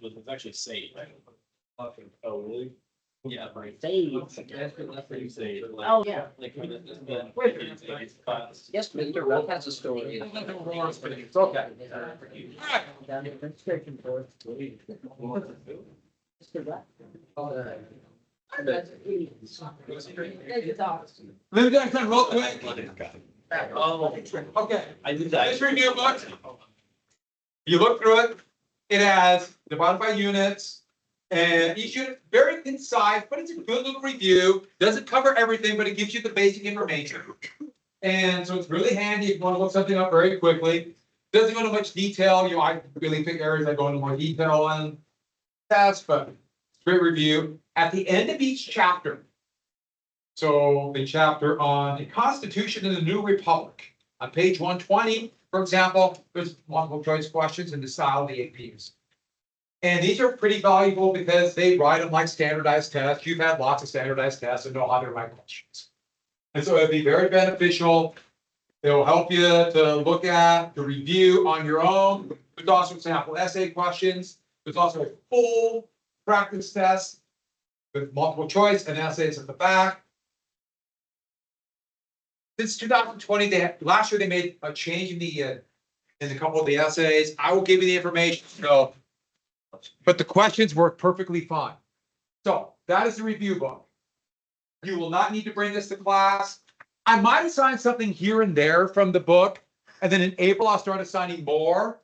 It's actually saved. Oh, really? Yeah, right. Save. Saved. Oh, yeah. Like, Yes, Mr. Ruff has a story. It's okay. Down the administration board. Mr. Ruff. Let me do something real quick. Oh, Okay, I did that. this review book, you look through it, it has divided by units. And each unit very concise, but it's a good little review. Doesn't cover everything, but it gives you the basic information. And so it's really handy if you want to look something up very quickly. Doesn't go into much detail. I really pick areas that go into more detail on that's, but it's a great review. At the end of each chapter. So the chapter on the Constitution of the New Republic. On page 120, for example, there's multiple choice questions in the style of the APUSH. And these are pretty valuable because they write them like standardized tests. You've had lots of standardized tests and know how to write questions. And so it'd be very beneficial. It will help you to look at the review on your own. There's also sample essay questions. There's also a full practice test with multiple choice and essays at the back. Since 2020, last year they made a change in a couple of the essays. I will give you the information. So, but the questions work perfectly fine. So that is the review book. You will not need to bring this to class. I might assign something here and there from the book, and then in April I'll start assigning more.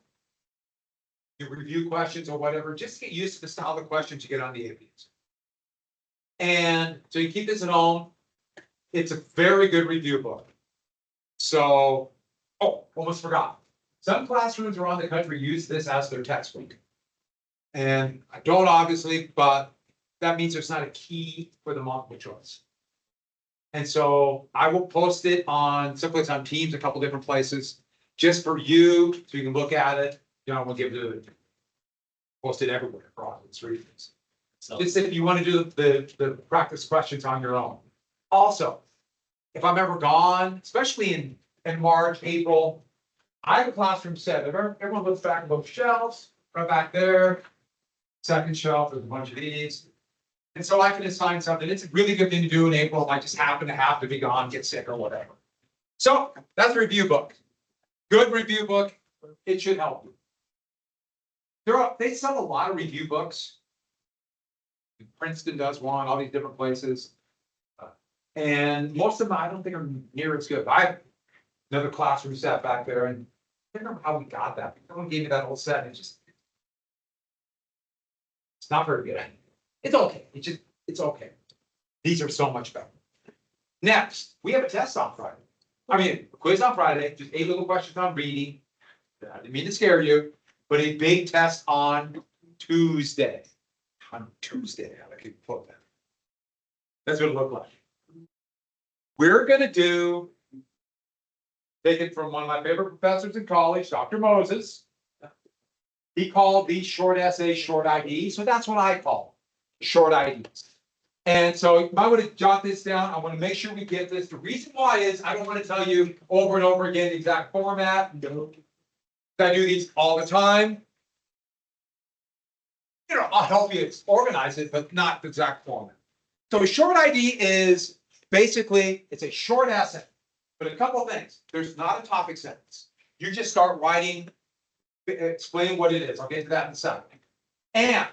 Your review questions or whatever, just get used to the style of questions you get on the APs. And so you keep this at home. It's a very good review book. So, oh, almost forgot. Some classrooms around the country use this as their textbook. And I don't obviously, but that means there's not a key for the multiple choice. And so I will post it on someplace on Teams, a couple different places, just for you, so you can look at it. You know, we'll give it post it everywhere for obvious reasons. So Just if you want to do the practice questions on your own. Also, if I'm ever gone, especially in March, April, I have a classroom set. Everyone looks back at both shelves, right back there. Second shelf, there's a bunch of these. And so I can assign something. It's a really good thing to do in April if I just happen to have to be gone, get sick or whatever. So that's a review book. Good review book. It should help you. They sell a lot of review books. Princeton does one, all these different places. And most of them I don't think are near as good. I have another classroom set back there, and I don't remember how we got that. Someone gave me that whole set. It's not very good. It's okay. It's okay. These are so much better. Next, we have a test on Friday. I mean, a quiz on Friday, just 8 little questions on reading. I didn't mean to scare you, but a big test on Tuesday. On Tuesday, I can put that. That's what it looked like. We're gonna take it from one of my favorite professors in college, Dr. Moses. He called these short essays short IDs, so that's what I call short IDs. And so if I were to jot this down, I want to make sure we get this. The reason why is I don't want to tell you over and over again the exact format. I do these all the time. You know, I'll help you organize it, but not the exact format. So a short ID is basically, it's a short essay, but a couple of things. There's not a topic sentence. You just start writing, explain what it is. I'll get to that in a second. And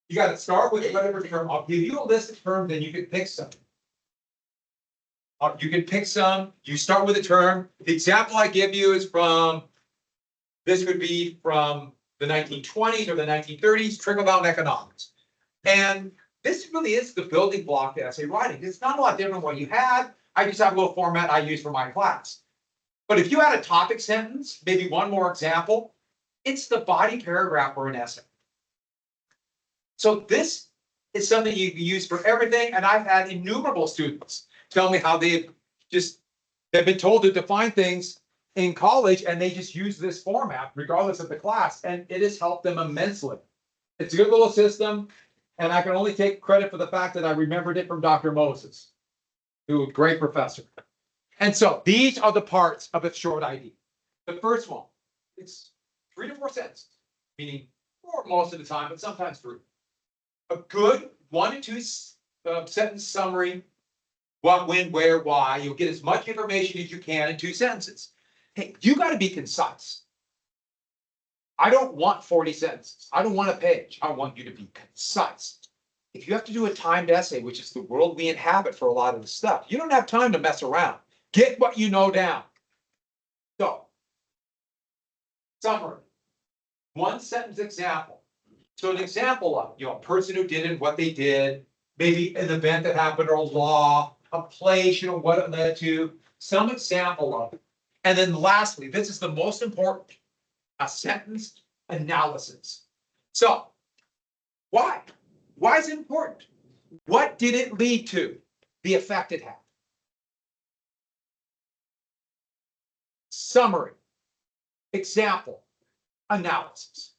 you got to start with whatever term. I'll give you a list of terms, and you can pick some. You can pick some. You start with a term. The example I give you is from, this would be from the 1920s or the 1930s, trickle-down economics. And this really is the building block to essay writing. It's not a lot different than what you had. I just have a little format I use for my class. But if you had a topic sentence, maybe one more example, it's the body paragraph for an essay. So this is something you can use for everything. And I've had innumerable students tell me how they've been told to define things in college, and they just use this format regardless of the class, and it has helped them immensely. It's a good little system, and I can only take credit for the fact that I remembered it from Dr. Moses, who was a great professor. And so these are the parts of a short ID. The first one, it's 3 to 4 sentences, meaning 4 or most of the time, but sometimes 3. A good 1 to 2 sentence summary. What, when, where, why. You'll get as much information as you can in 2 sentences. Hey, you got to be concise. I don't want 40 sentences. I don't want a page. I want you to be concise. If you have to do a timed essay, which is the world we inhabit for a lot of the stuff, you don't have time to mess around. Get what you know down. So, summary. 1 sentence example. So an example of, a person who did it, what they did, maybe an event that happened or a law, a place, what it led to, some example of it. And then lastly, this is the most important, a sentence analysis. So, why? Why is it important? What did it lead to? The effect it had. Summary, example, analysis.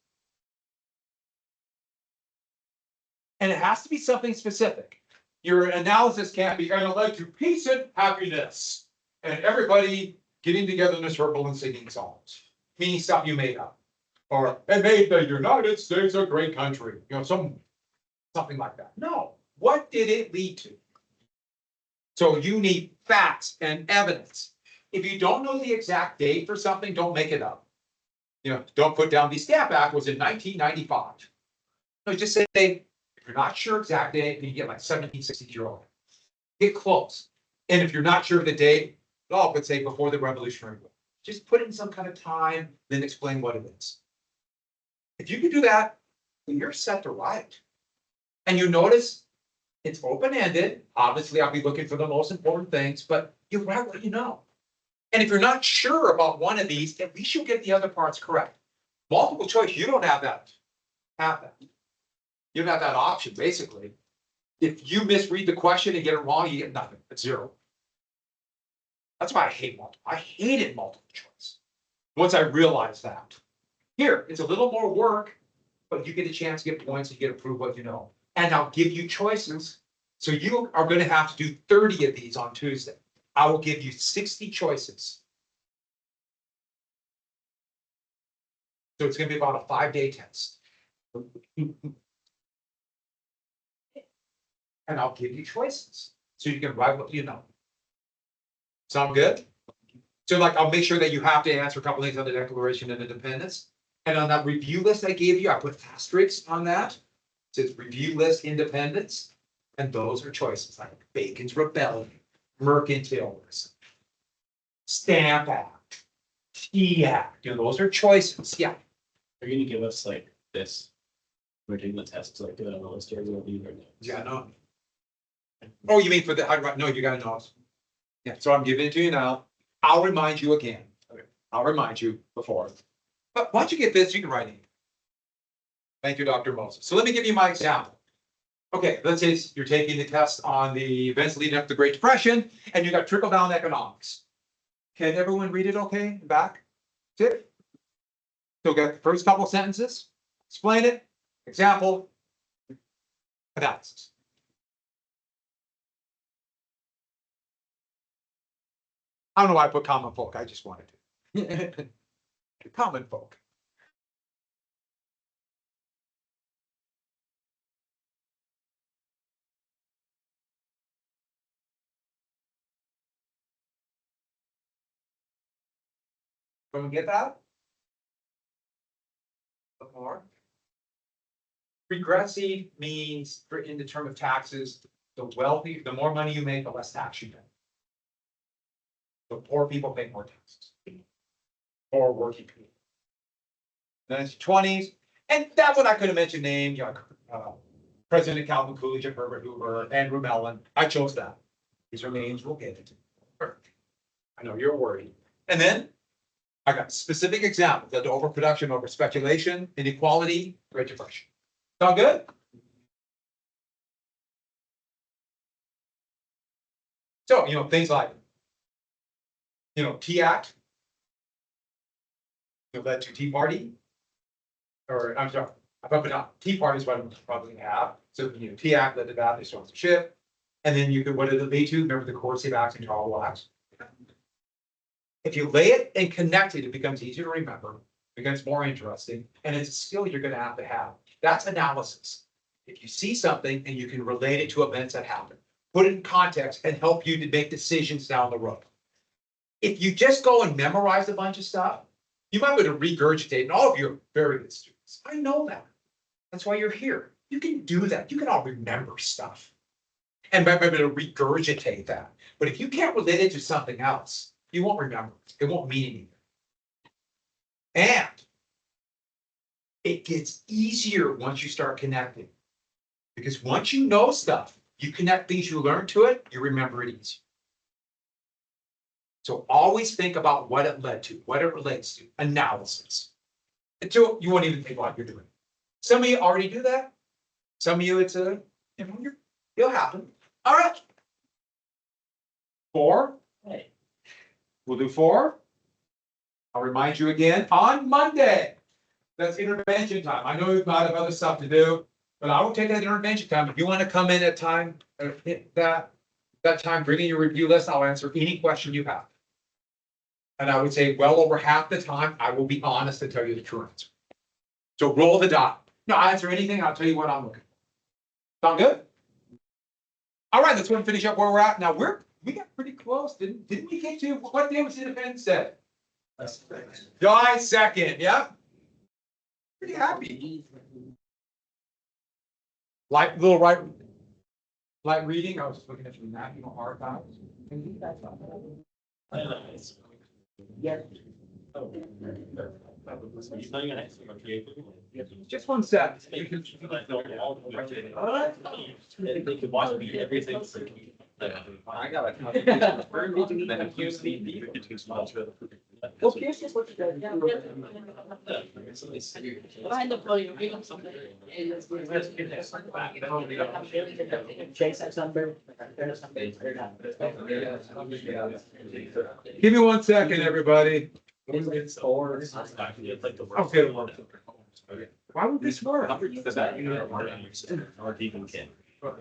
And it has to be something specific. Your analysis can't be, and it led to peace and happiness, and everybody getting together in a circle and singing songs, meaning stuff you made up. Or, it made the United States a great country, something like that. No, what did it lead to? So you need facts and evidence. If you don't know the exact date for something, don't make it up. Don't put down the Stamp Act was in 1995. No, just say, if you're not sure exact date, you get like 1760. Get close. And if you're not sure of the date, I would say before the Revolutionary War. Just put in some kind of time, then explain what it is. If you can do that, then you're set to write. And you notice it's open-ended. Obviously, I'll be looking for the most important things, but you write what you know. And if you're not sure about one of these, at least you'll get the other parts correct. Multiple choice, you don't have that. You don't have that option, basically. If you misread the question and get it wrong, you get nothing. It's 0. That's why I hate multiple. I hated multiple choice. Once I realized that. Here, it's a little more work, but you get a chance to get points and you get to prove what you know. And I'll give you choices. So you are going to have to do 30 of these on Tuesday. I will give you 60 choices. So it's going to be about a 5-day test. And I'll give you choices. So you can write what you know. Sound good? So I'll make sure that you have to answer a couple things on the Declaration of Independence. And on that review list I gave you, I put asterisks on that. It says review list independence. And those are choices like Bacon's Rebellion, mercantilism, Stamp Act, Tea Act. Those are choices. Yeah. Are you gonna give us this? We're taking the tests do it on the list here. Yeah, no. Oh, you mean for the, no, you gotta know. Yeah, so I'm giving it to you now. I'll remind you again. Okay. I'll remind you before. But once you get this, you can write it. Thank you, Dr. Moses. So let me give you my example. Okay, let's say you're taking the test on the events leading up to the Great Depression, and you got trickle-down economics. Can everyone read it okay? Back? That's it. So get the first couple sentences, explain it, example, analysis. I don't know why I put common folk, I just wanted to. Common folk. Can we get that? A little more. Regressive means, in the term of taxes, the wealthy, the more money you make, the less tax you pay. The poor people pay more taxes. Or working people. 1920s, and that one I could have mentioned names, President Calvin Coolidge, Herbert Hoover, Andrew Mellon. I chose that. These are names we'll get into. I know you're worried. And then I got specific examples of overproduction, over speculation, inequality, Great Depression. Sound good? So, things like, Tea Act. Led to Tea Party. Or, I'm sorry, I put it out. Tea Party is what I'm probably have. So, Tea Act led to that, they sponsorship. And then what did it lead to? Remember the coercive acts and tolerable acts? If you lay it and connect it, it becomes easier to remember. because it's more interesting, and it's a skill you're gonna have to have. That's analysis. If you see something and you can relate it to events that happen, put it in context and help you to make decisions down the road. If you just go and memorize a bunch of stuff, you might be able to regurgitate, and all of you are very good students. I know that. That's why you're here. You can do that. You can all remember stuff. And might be able to regurgitate that. But if you can't relate it to something else, you won't remember it. It won't mean anything. And it gets easier once you start connecting. Because once you know stuff, you connect things you learn to it, you remember it easier. So always think about what it led to, what it relates to, analysis. Until you won't even think what you're doing. Some of you already do that. Some of you, it's it'll happen. All right. 4. Hey. We'll do 4. I'll remind you again on Monday. That's intervention time. I know you've got other stuff to do, but I will take that intervention time. If you want to come in at time, that time, bring in your review list, I'll answer any question you have. And I would say well over half the time, I will be honest and tell you the true answer. So roll the die. No, I'll answer anything, I'll tell you what I'm looking for. Sound good? All right, let's go and finish up where we're at. Now we got pretty close. Didn't we get to, what day was Independence Day? July 2nd, yeah? Pretty happy. Light reading, I was just looking at your national archives. Yes. Just one sec. They could watch me everything. I got it. Well, here's just what you guys Behind the podium, read them something. Chase that number. Give me 1 second, everybody. Okay. Why would this work? Or even can. So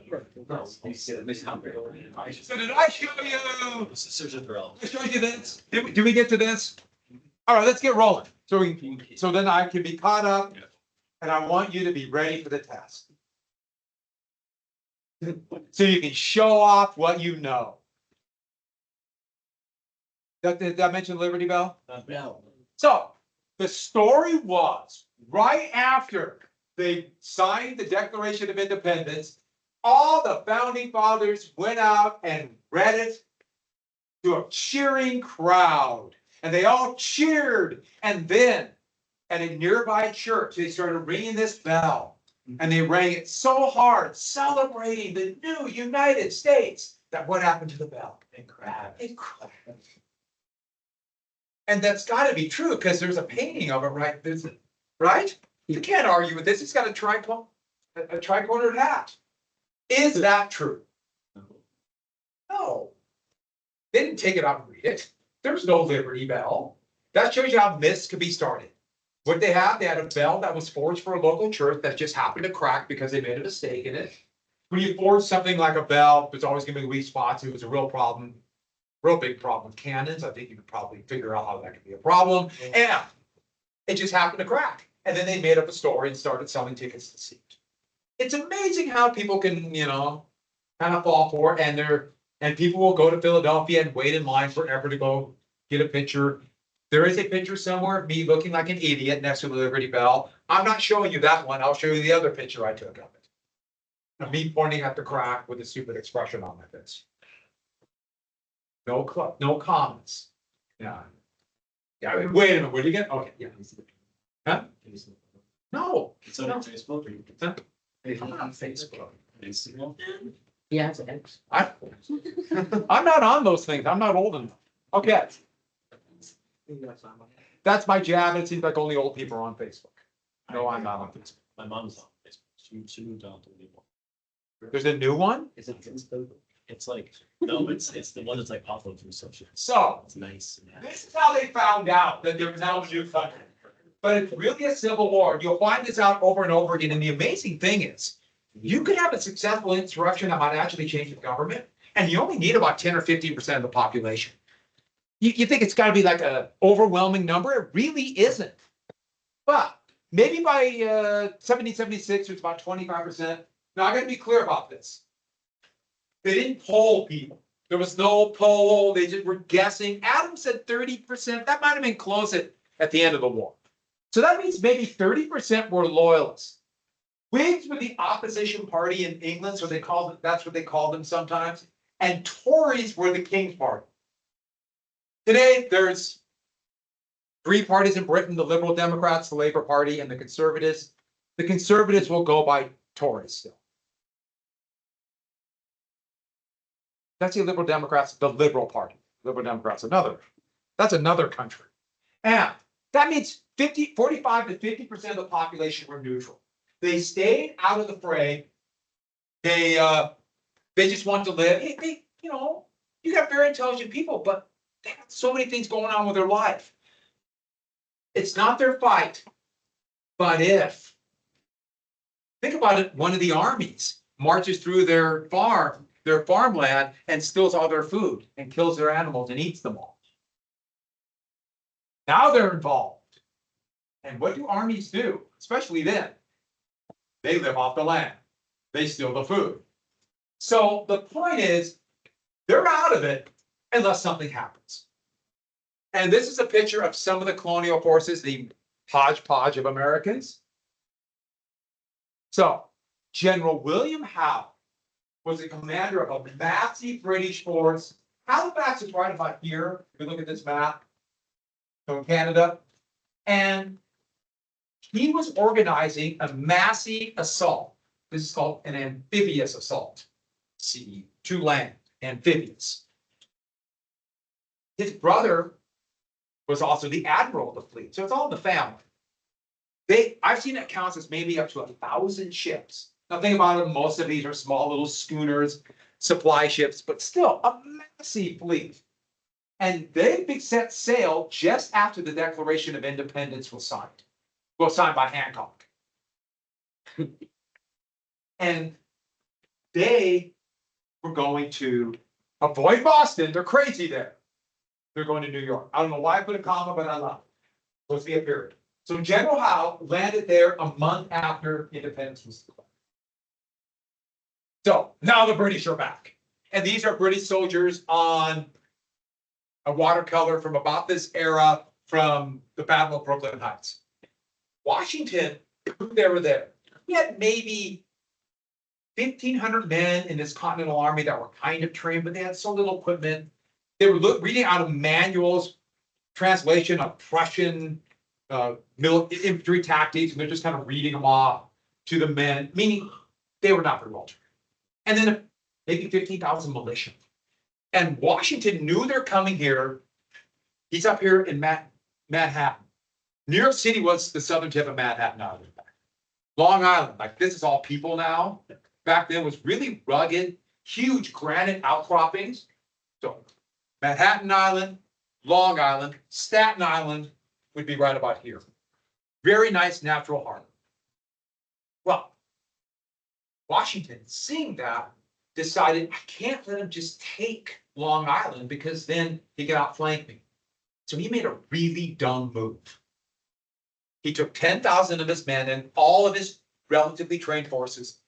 did I show you? Sisters are thrilled. I showed you this? Did we get to this? All right, let's get rolling. So then I can be caught up and I want you to be ready for the test. So you can show off what you know. Did I mention Liberty Bell? No. So the story was right after they signed the Declaration of Independence, all the founding fathers went out and read it to a cheering crowd. And they all cheered. And then at a nearby church, they started ringing this bell. And they rang it so hard, celebrating the new United States, that what happened to the bell? It cracked. It cracked. And that's got to be true because there's a painting of it right there, right? You can't argue with this. It's got a tricornered hat. Is that true? No. They didn't take it out and read it. There's no Liberty Bell. That shows you how myths could be started. What they had a bell that was forged for a local church that just happened to crack because they made a mistake in it. When you forge something like a bell, there's always going to be weak spots. It was a real problem, real big problem with cannons. I think you could probably figure out how that could be a problem. And it just happened to crack. And then they made up a story and started selling tickets to see it. It's amazing how people can, kind of fall for it. And people will go to Philadelphia and wait in line forever to go get a picture. There is a picture somewhere of me looking like an idiot next to the Liberty Bell. I'm not showing you that one. I'll show you the other picture I took of it. Of me pointing at the crack with a stupid expression on my face. No comments. Yeah. Yeah. Wait a minute. Where did you get? Okay. Yeah. Huh? No. It's on Facebook. Huh? I'm on Facebook. Instagram. Yeah, it's an X. I'm not on those things. I'm not old enough. Okay. That's my jab. It seems like only old people are on Facebook. No, I'm not on Facebook. My mom's on Facebook. She moved on to the new one. There's a new one? Is it Facebook? It's like, no, it's the one that's like awful through social. So, It's nice. this is how they found out that there's now a new country. But it's really a civil war. You'll find this out over and over again. And the amazing thing is, you could have a successful insurrection that might actually change the government, and you only need about 10 or 15% of the population. You think it's got to be like an overwhelming number? It really isn't. But maybe by 1776, it was about 25%. Now, I gotta be clear about this. They didn't poll people. There was no poll. They just were guessing. Adams said 30%. That might have been close at the end of the war. So that means maybe 30% were loyalists. Whigs were the opposition party in England, so that's what they called them sometimes. And Tories were the King's party. Today, there's three parties in Britain: the Liberal Democrats, the Labour Party, and the Conservatives. The Conservatives will go by Tories still. That's the Liberal Democrats, the Liberal Party. Liberal Democrats, that's another country. And that means 45 to 50% of the population were neutral. They stayed out of the fray. They just want to live. You got very intelligent people, but they got so many things going on with their life. It's not their fight. But if, think about it, one of the armies marches through their farmland and steals all their food and kills their animals and eats them all. Now they're involved. And what do armies do? Especially then. They live off the land. They steal the food. So the point is, they're out of it unless something happens. And this is a picture of some of the colonial forces, the hodgepodge of Americans. So General William Howe was the commander of a massive British force. Halifax is right about here. If you look at this map from Canada. And he was organizing a massive assault. This is called an amphibious assault. See, to land, amphibious. His brother was also the admiral of the fleet. So it's all in the family. I've seen accounts as maybe up to 1,000 ships. Now think about it, most of these are small little schooners, supply ships, but still a massive fleet. And they set sail just after the Declaration of Independence was signed. Well, signed by Hancock. And they were going to avoid Boston. They're crazy there. They're going to New York. I don't know why I put a comma, but I love it. Supposed to be a period. So General Howe landed there a month after independence was declared. So now the British are back. And these are British soldiers on a watercolor from about this era from the Battle of Brooklyn Heights. Washington, they were there. He had maybe 1,500 men in his Continental Army that were kind of trained, but they had so little equipment. They were reading out of manuals, translation of Prussian infantry tactics, and they're just kind of reading them off to the men, meaning they were not very well trained. And then maybe 15,000 militia. And Washington knew they're coming here. He's up here in Manhattan. New York City was the southern tip of Manhattan Island. Long Island, like this is all people now. Back then was really rugged, huge granite outcroppings. So Manhattan Island, Long Island, Staten Island would be right about here. Very nice natural harbor. Well, Washington, seeing that, decided I can't let him just take Long Island because then he could outflank me. So he made a really dumb move. He took 10,000 of his men and all of his relatively trained forces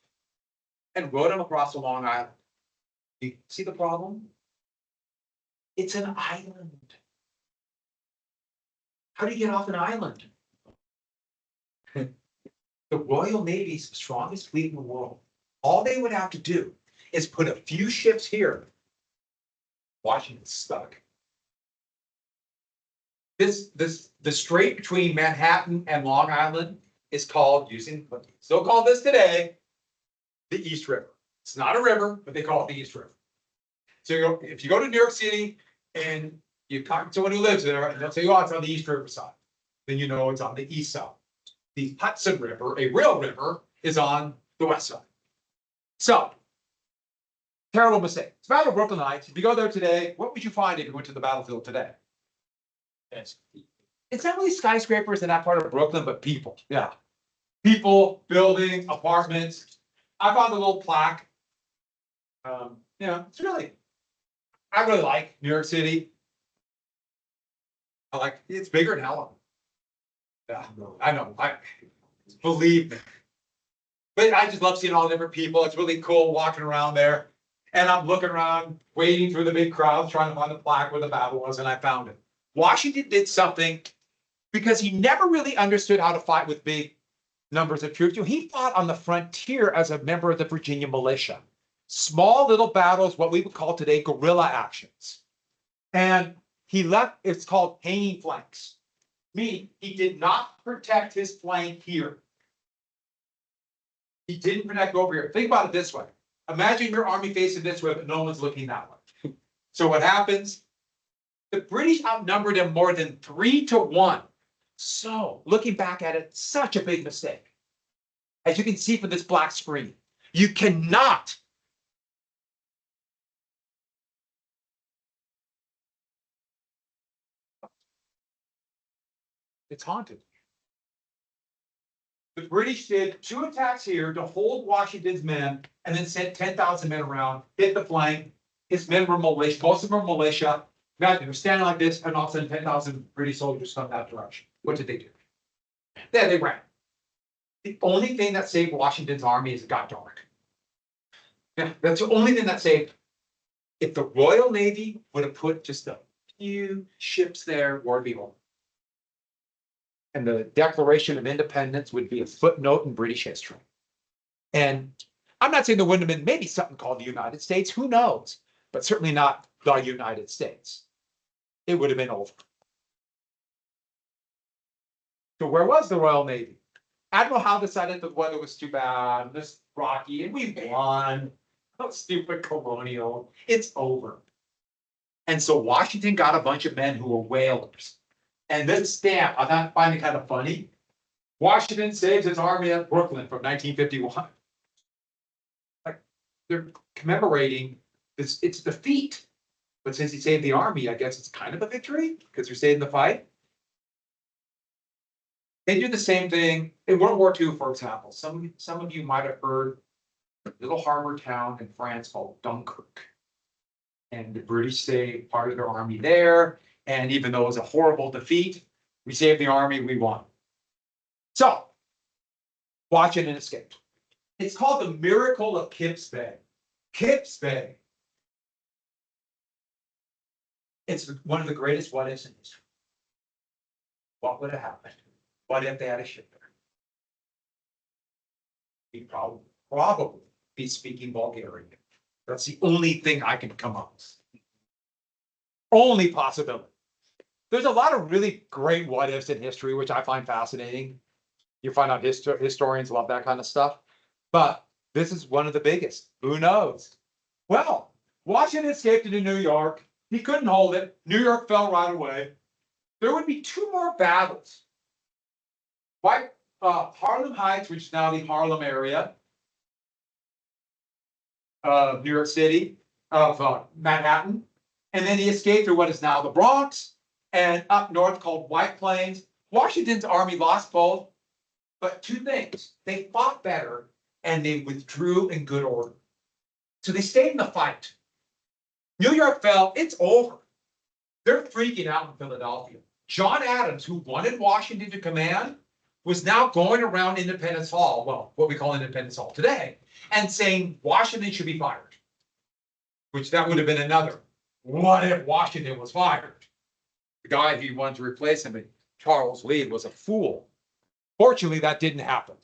and rode them across the Long Island. You see the problem? It's an island. How do you get off an island? The Royal Navy's the strongest fleet in the world. All they would have to do is put a few ships here. Washington's stuck. The strait between Manhattan and Long Island is called, still call this today, the East River. It's not a river, but they call it the East River. So if you go to New York City and you talk to someone who lives there, and they'll say, oh, it's on the East River side, then you know it's on the east side. The Hudson River, a real river, is on the west side. So, terrible mistake. It's Battle of Brooklyn Heights. If you go there today, what would you find if you went to the battlefield today? Yes. It's not really skyscrapers in that part of Brooklyn, but people. Yeah. People, buildings, apartments. I found a little plaque. It's I really like New York City. It's bigger than Helen. Yeah, I know, believe me. But I just love seeing all the different people. It's really cool walking around there. And I'm looking around, wading through the big crowds, trying to find the plaque where the battle was, and I found it. Washington did something because he never really understood how to fight with big numbers of troops. He fought on the frontier as a member of the Virginia militia. Small little battles, what we would call today guerrilla actions. And he left, it's called hanging flanks. Meaning he did not protect his flank here. He didn't protect over here. Think about it this way. Imagine your army facing this way, but no one's looking that way. So what happens? The British outnumbered him more than 3-1. So looking back at it, such a big mistake. As you can see from this black screen, you cannot it's haunted. The British did 2 attacks here to hold Washington's men and then sent 10,000 men around, hit the flank. His men were militia, most of them were militia. Imagine they're standing like this, and all of a sudden 10,000 British soldiers come that direction. What did they do? There they ran. The only thing that saved Washington's army is it got dark. Yeah, that's the only thing that saved. If the Royal Navy would have put just a few ships there, war would be over. And the Declaration of Independence would be a footnote in British history. And I'm not saying there wouldn't have been maybe something called the United States, who knows, but certainly not the United States. It would have been over. So where was the Royal Navy? Admiral Howe decided the weather was too bad, this rocky, and we won. Oh, stupid colonial, it's over. And so Washington got a bunch of men who were whalers. And this stamp, I find it kind of funny. Washington saves his army at Brooklyn from 1951. Like they're commemorating this, it's defeat. But since he saved the army, I guess it's kind of a victory because they're saving the fight. They do the same thing in World War II, for example. Some of you might have heard a little harbor town in France called Dunkirk. And the British saved part of their army there. And even though it was a horrible defeat, we saved the army, we won. So, Washington escaped. It's called the miracle of Kips Bay. Kips Bay. It's one of the greatest what ifs in history. What would have happened? What if they had a ship there? We'd probably be speaking Bulgarian. That's the only thing I can come up with. Only possibility. There's a lot of really great what ifs in history, which I find fascinating. You find out historians love that kind of stuff. But this is one of the biggest. Who knows? Well, Washington escaped into New York. He couldn't hold it. New York fell right away. There would be 2 more battles. Harlem Heights, which is now the Harlem area of New York City, of Manhattan. And then he escaped through what is now the Bronx, and up north called White Plains. Washington's army lost both, but 2 things. They fought better and they withdrew in good order. So they stayed in the fight. New York fell, it's over. They're freaking out in Philadelphia. John Adams, who wanted Washington to command, was now going around Independence Hall, well, what we call Independence Hall today, and saying Washington should be fired. Which that would have been another. What if Washington was fired? The guy who wanted to replace him, Charles Lee, was a fool. Fortunately, that didn't happen.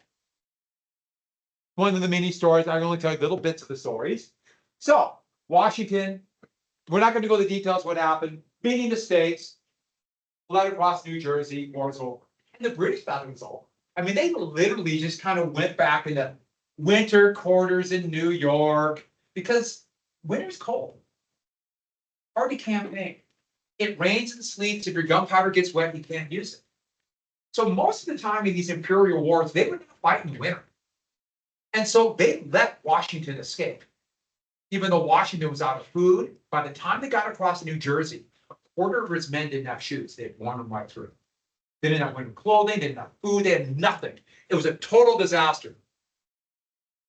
One of the mini stories, I can only tell you little bits of the stories. So, Washington, we're not going to go into the details what happened, beating the states, fled across New Jersey, war was over. And the British thought it was over. I mean, they literally just kind of went back into winter quarters in New York because winter's cold. Hard to campaign. It rains and sleets. If your gunpowder gets wet, you can't use it. So most of the time in these imperial wars, they would not fight in winter. And so they let Washington escape. Even though Washington was out of food, by the time they got across New Jersey, a quarter of his men didn't have shoes. They had worn them right through. They didn't have winter clothing, they didn't have food, they had nothing. It was a total disaster.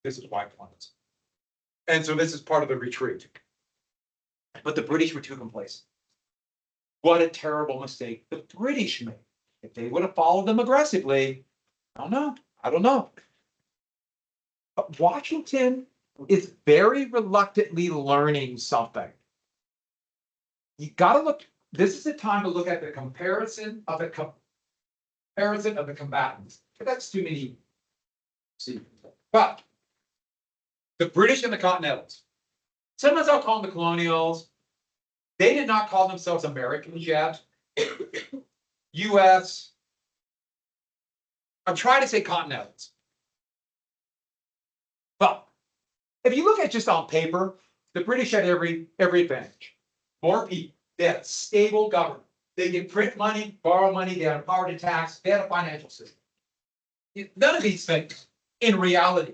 This is White Plains. And so this is part of the retreat. But the British were too complacent. What a terrible mistake the British made. If they would have followed them aggressively, I don't know. I don't know. But Washington is very reluctantly learning something. You gotta look, this is the time to look at the comparison of the combatants. But that's too many. See, but the British and the Continentals, sometimes I'll call them the colonials. They did not call themselves Americans yet. US. I'm trying to say Continentals. But if you look at just on paper, the British had every advantage. More people. They had a stable government. They could print money, borrow money. They had a power to tax. They had a financial system. None of these things, in reality,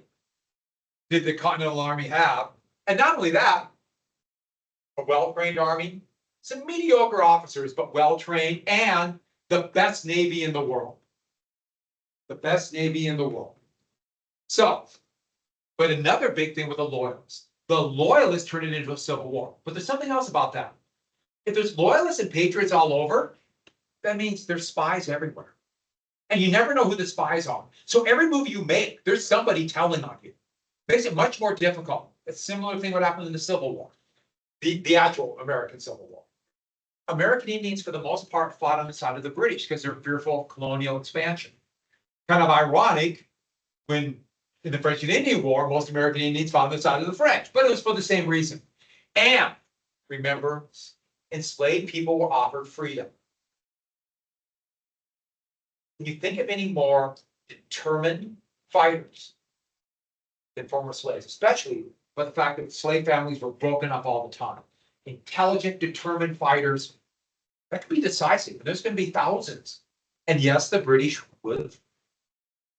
did the Continental Army have. And not only that, a well-trained army, some mediocre officers, but well-trained, and the best Navy in the world. The best Navy in the world. So, but another big thing with the Loyalists. The Loyalists turned it into a civil war. But there's something else about that. If there's Loyalists and Patriots all over, that means there's spies everywhere. And you never know who the spies are. So every move you make, there's somebody telling on you. Makes it much more difficult. A similar thing what happened in the Civil War. The actual American Civil War. American Indians, for the most part, fought on the side of the British because they're fearful of colonial expansion. Kind of ironic when in the French and Indian War, most American Indians fought on the side of the French, but it was for the same reason. And remember, enslaved people were offered freedom. Can you think of any more determined fighters than former slaves, especially by the fact that slave families were broken up all the time? Intelligent, determined fighters, that could be decisive. There's going to be thousands. And yes, the British would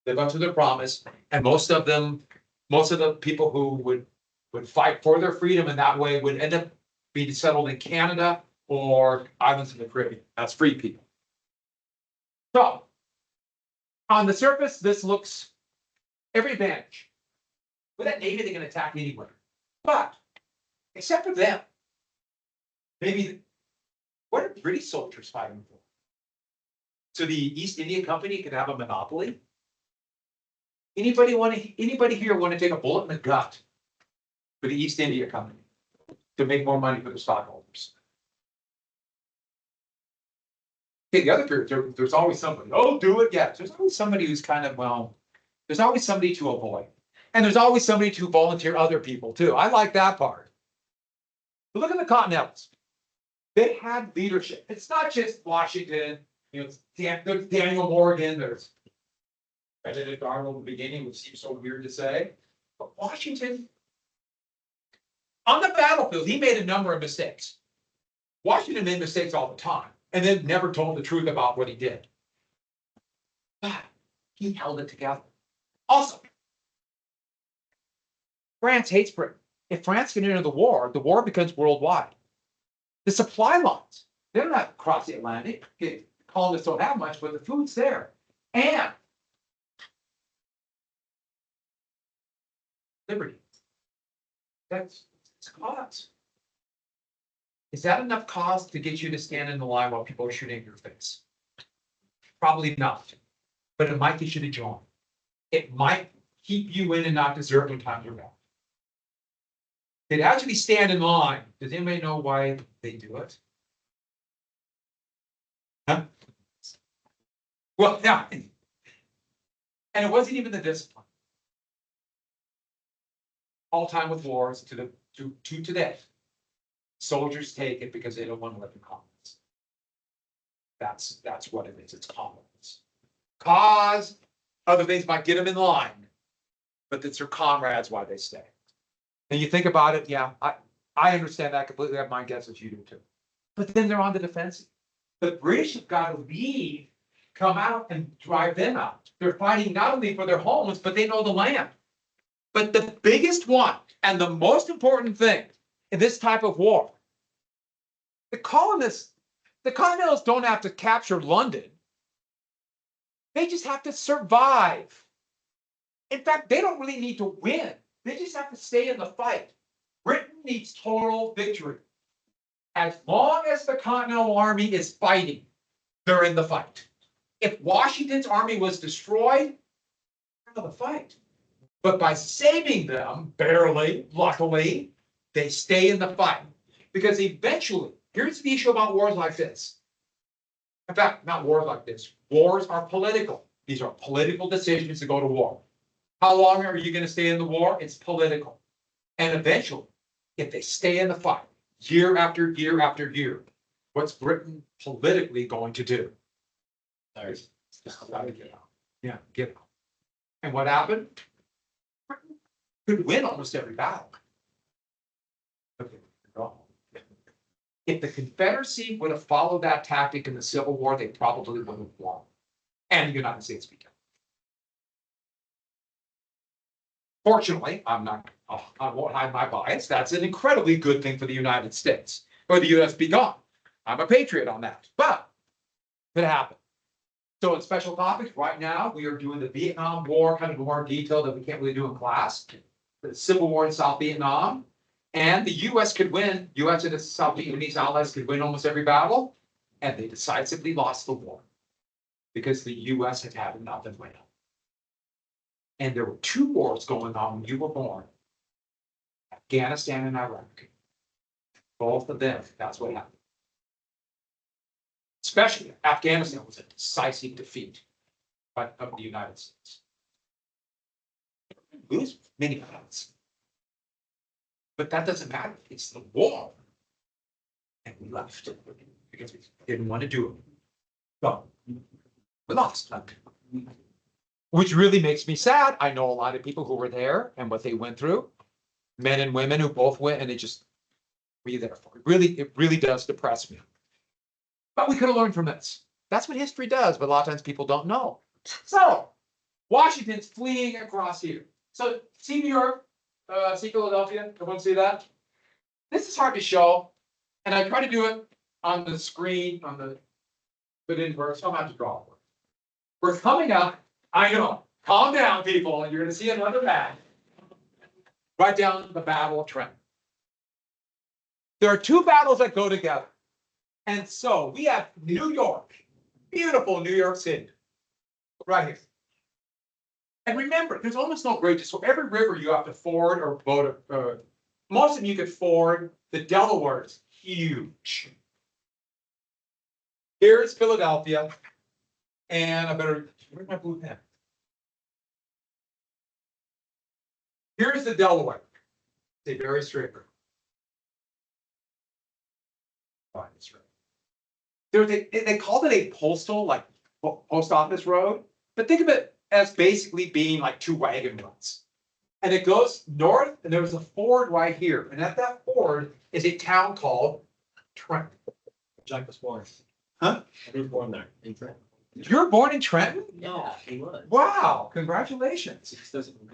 live up to their promise. And most of the people who would fight for their freedom in that way would end up being settled in Canada or islands in the Caribbean. That's free people. So, on the surface, this looks every advantage. With that Navy, they can attack anywhere. But, except for them, maybe, what are British soldiers fighting for? So the East India Company could have a monopoly? Anybody here want to take a bullet in the gut for the East India Company to make more money for the stockholders? Okay, the other period, there's always somebody, oh, do it, yes. There's always somebody who's kind of, well, there's always somebody to avoid. And there's always somebody to volunteer other people too. I like that part. But look at the Continentals. They had leadership. It's not just Washington, there's Daniel Morgan, there's Benedict Arnold in the beginning, which seems so weird to say. But Washington, on the battlefield, he made a number of mistakes. Washington made mistakes all the time, and then never told the truth about what he did. But he held it together. Also, France hates Britain. If France can enter the war becomes worldwide. The supply lines, they don't have to cross the Atlantic. Colonists don't have much, but the food's there. And liberty. That's cause. Is that enough cause to get you to stand in the line while people are shooting at your face? Probably not. But it might get you to join. It might keep you in and not desert when times are bad. They'd actually stand in line. Does anybody know why they do it? Huh? Well, yeah. And it wasn't even the discipline. All time with wars to today. Soldiers take it because they don't want to live in commonwealths. That's what it is. It's commonwealths. Cause other things might get them in line, but it's their comrades why they stay. And you think about it, yeah, I understand that completely. I have my guess as you do too. But then they're on the defensive. The British have got to leave, come out and drive them out. They're fighting not only for their homes, but they know the land. But the biggest one and the most important thing in this type of war, the Continentals don't have to capture London. They just have to survive. In fact, they don't really need to win. They just have to stay in the fight. Britain needs total victory. As long as the Continental Army is fighting, they're in the fight. If Washington's army was destroyed, another fight. But by saving them, barely, luckily, they stay in the fight. Because eventually, here's the issue about wars like this. In fact, not wars like this. Wars are political. These are political decisions to go to war. How long are you going to stay in the war? It's political. And eventually, if they stay in the fight, year after year after year, what's Britain politically going to do? Sorry. Gotta get out. Yeah, get out. And what happened? Britain could win almost every battle. Okay. If the Confederacy would have followed that tactic in the Civil War, they probably would have won. And the United States began. Fortunately, I won't hide my bias. That's an incredibly good thing for the United States, or the US be gone. I'm a patriot on that, but it happened. So in special topics, right now, we are doing the Vietnam War, kind of more detail that we can't really do in class. The Civil War in South Vietnam. And the US could win, US and its South Vietnamese allies could win almost every battle, and they decisively lost the war. Because the US had had enough and went. And there were two wars going on when you were born. Afghanistan and Iraq. Both of them, that's what happened. Especially Afghanistan was a decisive defeat of the United States. Lose many battles. But that doesn't matter. It's the war. And we left because we didn't want to do it. So we lost. Which really makes me sad. I know a lot of people who were there and what they went through. Men and women who both went, and they just were there for it. It really does depress me. But we could have learned from this. That's what history does, but a lot of times people don't know. So Washington's fleeing across here. So see New York, see Philadelphia. Everyone see that? This is hard to show, and I try to do it on the screen, but in work, so I'm gonna have to draw it. We're coming up. I know. Calm down, people, and you're gonna see another map. Right down the Battle of Trenton. There are two battles that go together. And so we have New York, beautiful New York City, right here. And remember, there's almost no bridges. So every river you have to ford or boat. Most of them you could ford. The Delaware is huge. Here's Philadelphia. And where's my blue pen? Here's the Delaware. It's a very straight river. Fine, it's right. They called it a postal, like post office road, but think of it as basically being like two wagon roads. And it goes north, and there's a ford right here. And at that ford is a town called Trenton. Jack was born. Huh? He was born there in Trenton. You're born in Trenton? Yeah, he was. Wow, congratulations.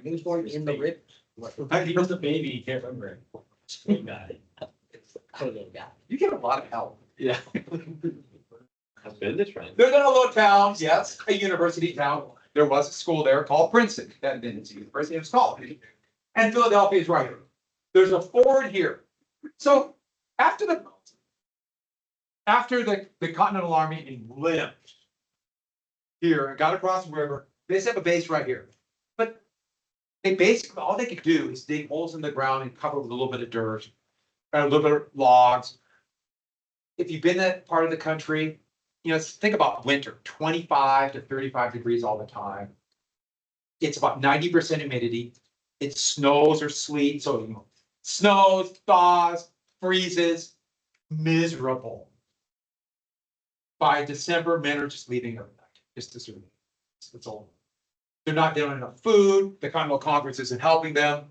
He was born in the rip. He was a baby, he can't remember. Same guy. You get a lot of help. Yeah. I've been to Trenton. There's a little town, yes, a university town. There was a school there called Princeton. That then it's a university, it's college. And Philadelphia is right here. There's a ford here. So after the Continental Army limped here and got across the river, they set up a base right here. But they basically, all they could do is dig holes in the ground and cover with a little bit of dirt and a little bit of logs. If you've been that part of the country, think about winter, 25 to 35 degrees all the time. It's about 90% humidity. It snows or sleets, so snows, thaws, freezes, miserable. By December, men are just leaving every night. Just to survive. It's all. They don't have enough food. The Continental Congress isn't helping them.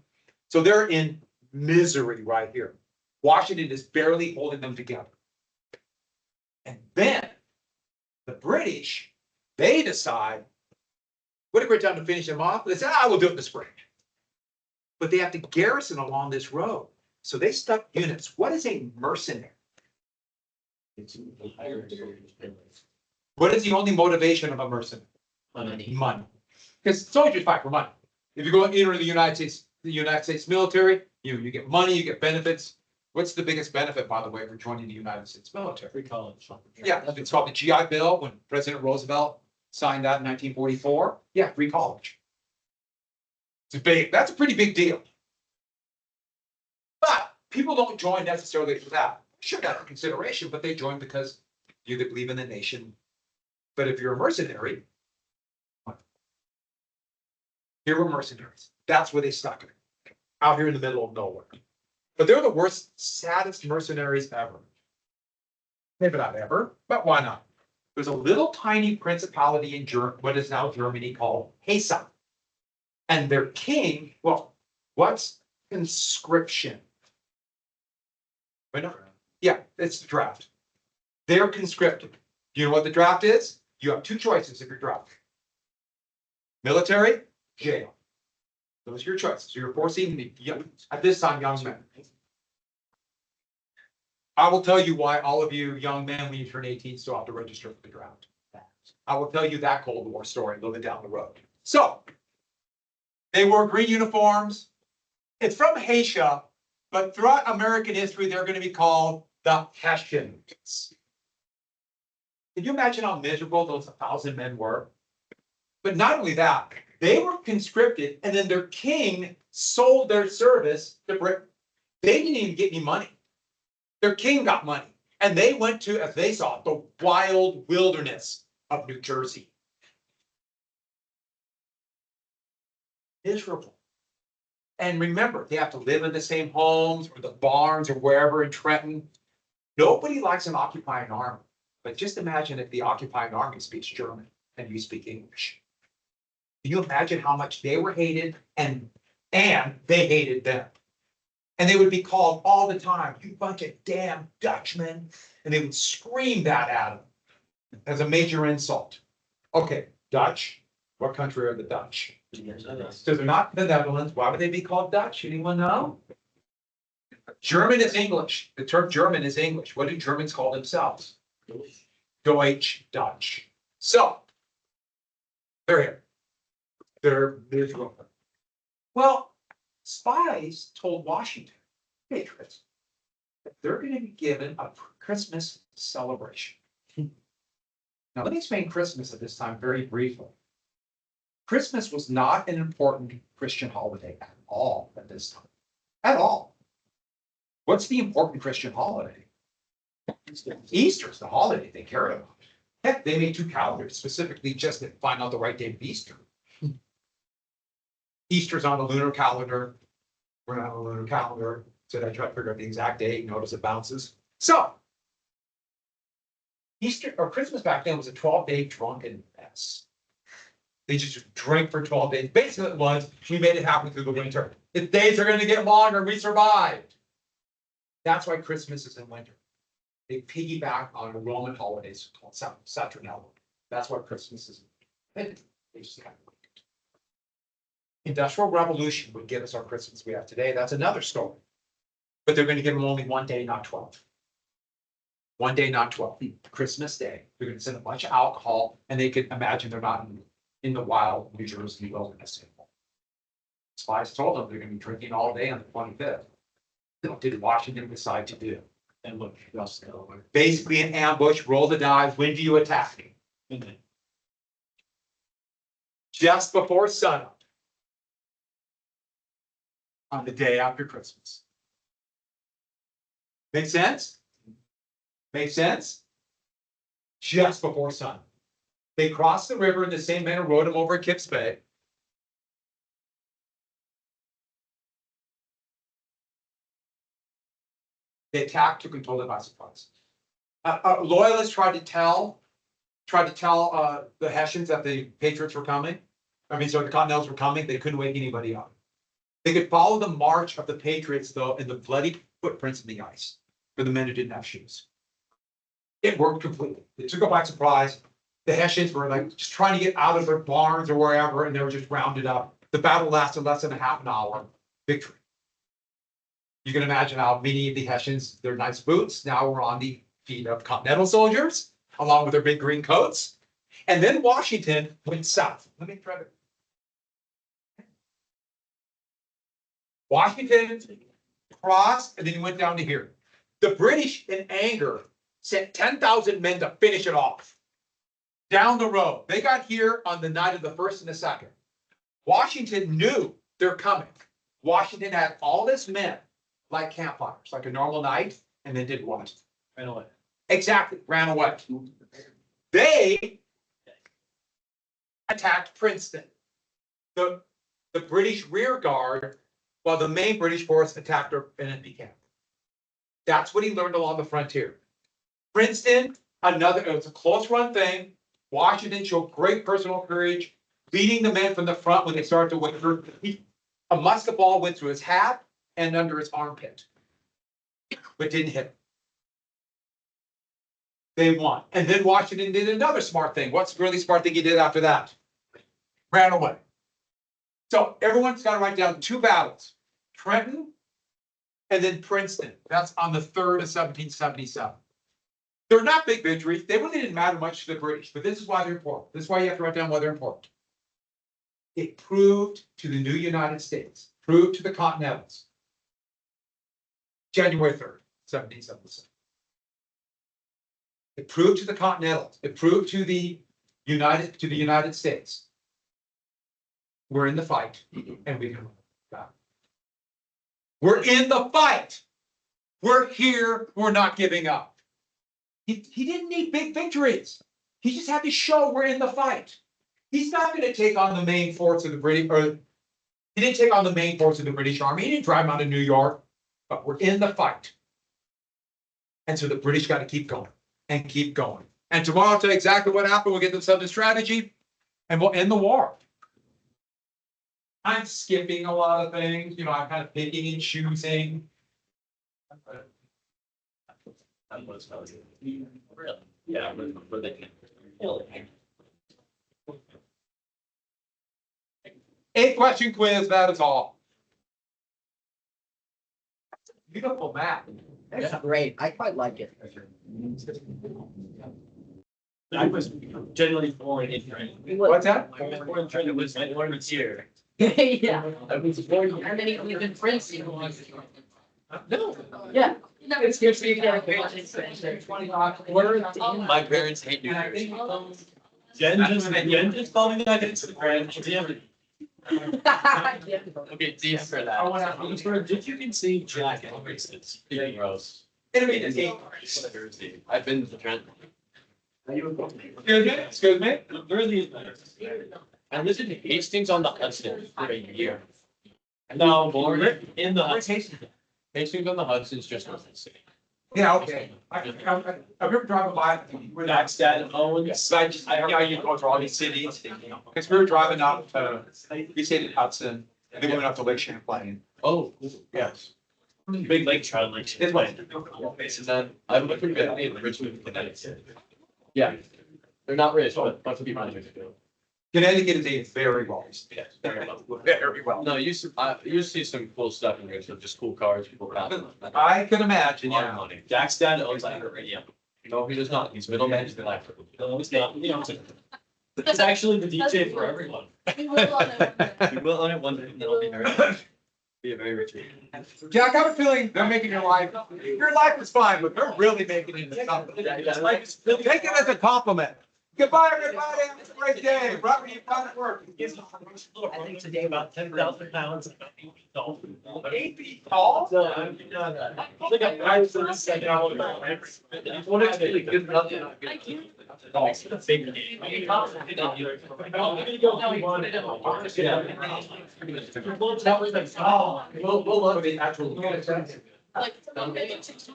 So they're in misery right here. Washington is barely holding them together. And then the British, they decide, what a great time to finish them off. They say, we'll do it in the spring. But they have to garrison along this road. So they stuck units. What is a mercenary? What is the only motivation of a mercenary? Money. Because soldiers fight for money. If you go into the United States military, you get money, you get benefits. What's the biggest benefit, by the way, for joining the United States military? Free college. Yeah, it's called the GI Bill when President Roosevelt Signed that in 1944. Yeah, free college. That's a pretty big deal. But people don't join necessarily for that. Sure, that's a consideration, but they join because you believe in the nation. But if you're a mercenary, here were mercenaries. That's where they stuck it. Out here in the middle of nowhere. But they're the worst, saddest mercenaries ever. Maybe not ever, but why not? There's a little tiny principality in what is now Germany called Hesse. And their king, well, what's conscription? Wait, no. Yeah, it's the draft. They're conscripted. You know what the draft is? You have two choices if you're drafted. Military, jail. Those are your choices. So you're forcing at this time young men. I will tell you why all of you young men, when you turn 18, still have to register for the draft. I will tell you that Cold War story a little bit down the road. So they wore green uniforms. It's from Hesse, but throughout American history, they're going to be called the Hessians. Can you imagine how miserable those 1,000 men were? But not only that, they were conscripted, and then their king sold their service to Britain. They didn't even get any money. Their king got money, and they went to, as they saw it, the wild wilderness of New Jersey. Miserable. And remember, they have to live in the same homes or the barns or wherever in Trenton. Nobody likes an occupying army, but just imagine if the occupying army speaks German and you speak English. Can you imagine how much they were hated and they hated them? And they would be called all the time, you bunch of damn Dutchmen. And they would scream that at them as a major insult. Okay, Dutch, what country are the Dutch? So they're not the Netherlands. Why would they be called Dutch? Anyone know? German is English. The term German is English. What do Germans call themselves? Deutsch, Dutch. So, they're here. They're miserable. Well, spies told Washington, patriots, that they're going to be given a Christmas celebration. Now, let me explain Christmas at this time very briefly. Christmas was not an important Christian holiday at all at this time. At all. What's the important Christian holiday? Easter's the holiday they cared about. Heck, they made 2 calendars specifically just to find out the right day of Easter. Easter's on the lunar calendar. We're not on the lunar calendar. So I try to figure out the exact date. Notice it bounces. So Easter or Christmas back then was a 12-day drunken mess. They just drank for 12 days. Basically, it was we made it happen through the winter. If days are going to get longer, we survived. That's why Christmas is in winter. They piggyback on Roman holidays called Saturnalia. That's why Christmas is in winter. They just kind of Industrial Revolution would give us our Christmas we have today. That's another story. But they're going to give them only 1 day, not 12. 1 day, not 12. Christmas Day. They're going to send a bunch of alcohol, and they could imagine they're not in the wild New Jersey wilderness anymore. Spies told them they're going to be drinking all day on the 25th. What did Washington decide to do? And look, Basically an ambush, roll the dice, when do you attack? Just before sunup. On the day after Christmas. Make sense? Make sense? Just before sun. They crossed the river in the same manner, rode them over at Kips Bay. They attacked, took control of it by surprise. Loyalists tried to tell the Hessians that the Patriots were coming. The Continentals were coming. They couldn't wake anybody up. They could follow the march of the Patriots, though, in the bloody footprints in the ice for the men who didn't have shoes. It worked completely. They took it by surprise. The Hessians were like just trying to get out of their barns or wherever, and they were just rounded up. The battle lasted less than a half an hour. Victory. You can imagine how many of the Hessians, their nice boots, now were on the feet of Continental soldiers, along with their big green coats. And then Washington went south. Let me try to. Washington crossed, and then he went down to here. The British, in anger, sent 10,000 men to finish it off. down the road. They got here on the night of the 1st and the 2nd. Washington knew they're coming. Washington had all this men like campfires, like a normal night, and then did what? Right away. Exactly, ran away. They attacked Princeton. The British rear guard, while the main British force attacked their enemy camp. That's what he learned along the frontier. Princeton, it was a close run thing. Washington showed great personal courage, leading the men from the front when they started to waver. A musket ball went through his hat and under his armpit, but didn't hit him. They won. And then Washington did another smart thing. What's the really smart thing he did after that? Ran away. So everyone's got to write down 2 battles, Trenton and then Princeton. That's on the 3rd of 1777. They're not big victories. They really didn't matter much to the British, but this is why they're important. This is why you have to write down why they're important. It proved to the new United States, proved to the Continentals, January 3rd, 1777. It proved to the Continentals, it proved to the United States. We're in the fight, and we can win. We're in the fight. We're here. We're not giving up. He didn't need big victories. He just had to show we're in the fight. He's not going to take on the main force of the British, or he didn't take on the main force of the British Army. He didn't drive them out of New York, but we're in the fight. And so the British got to keep going and keep going. And tomorrow I'll tell you exactly what happened. We'll get to the Southern strategy, and we'll end the war. I'm skipping a lot of things, I'm kind of picking and choosing. That was really. Yeah, but they can. Really. 8-question quiz, that is all. Beautiful map. That's great. I quite like it. I was generally born in Trenton. What's that? I was born in Trenton. It was my born here. Yeah, I was born. and then he lived in Princeton. No. Yeah. It's good to My parents hate New Jersey. Jen just called me back on Instagram. Okay, DM for that. Did you can see Jack and Princeton's eating roast? I've been to Trenton. Excuse me? Really nice. I lived in Hastings on the Hudson for a year. No, more in the Hudson. Hastings on the Hudson's just north of the city. Yeah, okay. I remember driving by. That's that Owens. I you go through all these cities. Because we were driving up, we stayed in Hudson, and then we went up to Lake Champlain. Oh, Yes. big lake trout lake. It's my- And then I lived for in Richmond, Connecticut. Yeah, they're not rich, but lots of people in Richmond. Connecticut is a very well. Yes, very well. Very well. No, you see some cool stuff in Richmond, just cool cars, people driving. I can imagine, A lot of yeah. money. Jack's dad owns like a radio. No, he does not. He's middle management life. No, he's not. He owns it. It's actually the DJ for everyone. We will on it. We will own it one day, and it'll be a very rich man. Jack, I have a feeling they're making your life is fine, but they're really making it into something. Take it as a compliment. Goodbye, everybody. Have a great day. Robert, you've done it work. I think today about 10,000 pounds. 8 feet tall? So I'm not. I think I'm right for the second hour. What is really good? Nothing. Thank you. It's a big game. We'll look the actual. Like, maybe 6.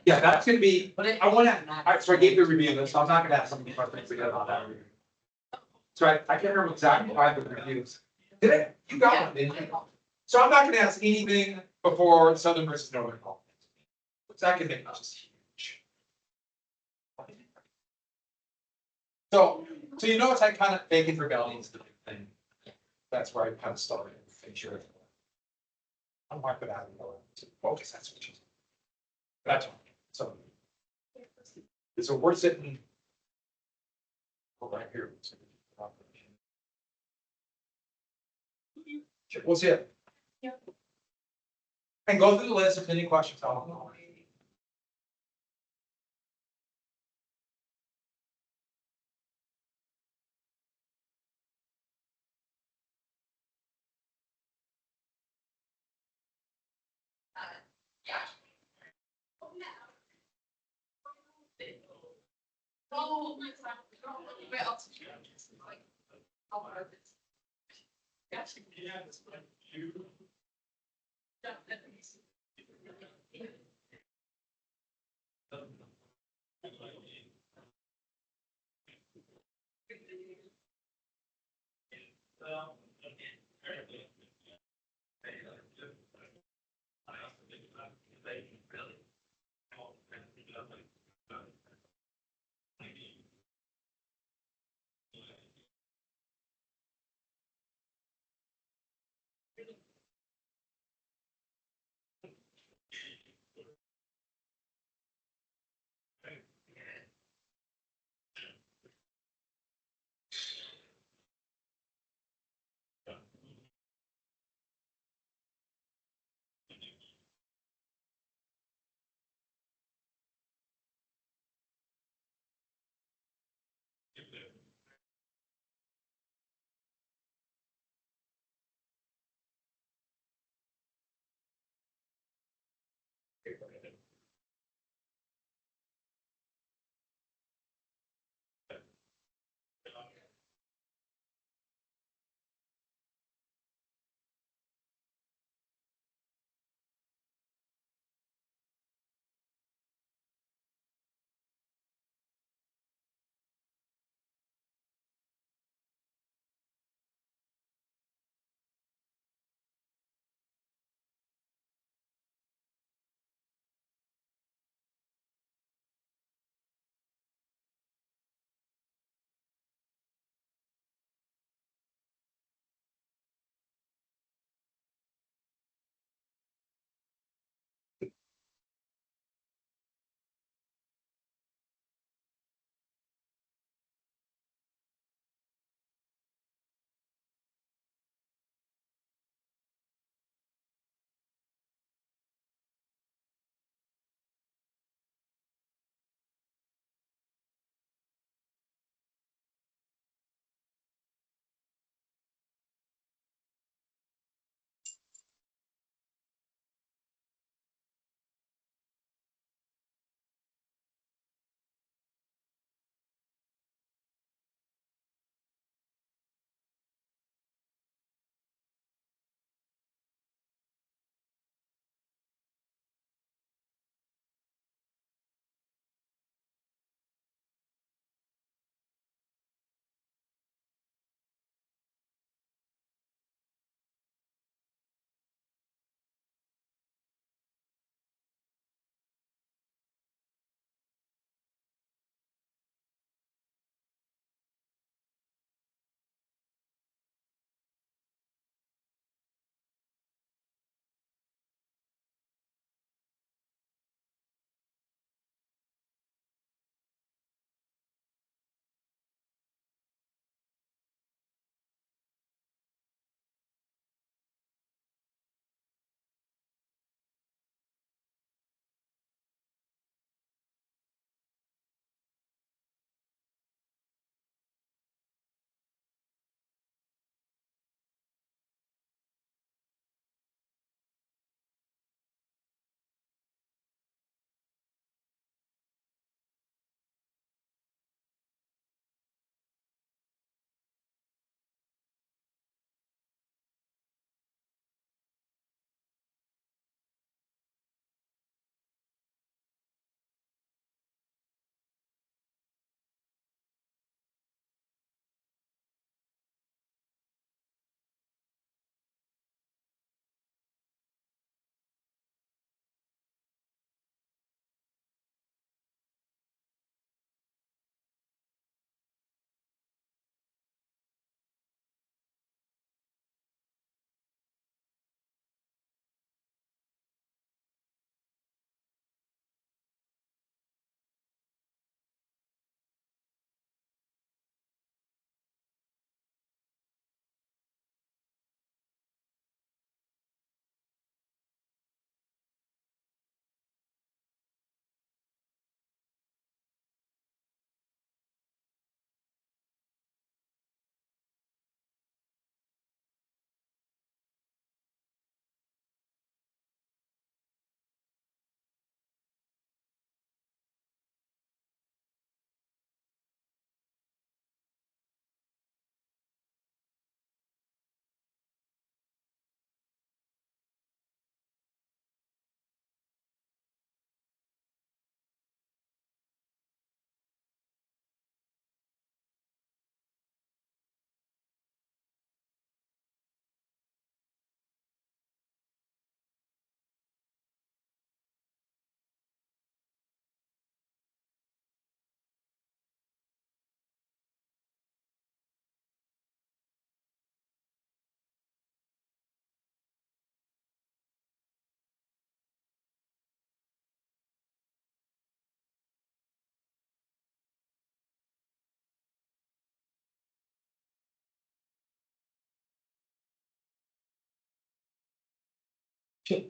Yeah, that's gonna be, I wanna, so I gave the review list, so I'm not gonna ask some questions again about that. So I can't remember exactly why the reviews. Did I? You got one, didn't you? So I'm not gonna ask anything before Southern versus Northern Call. That can make us huge. So you notice I kind of Bacon Rebellion is the big thing. That's where I kind of started, make sure. I'm mark it out. Focus, that's what you. That's all. So we're sitting. Right here. We'll see it. Yeah. And go through the list if any questions. I'll know. Oh, where else? Like, how hard it's- Gotcha. Yeah. Shit.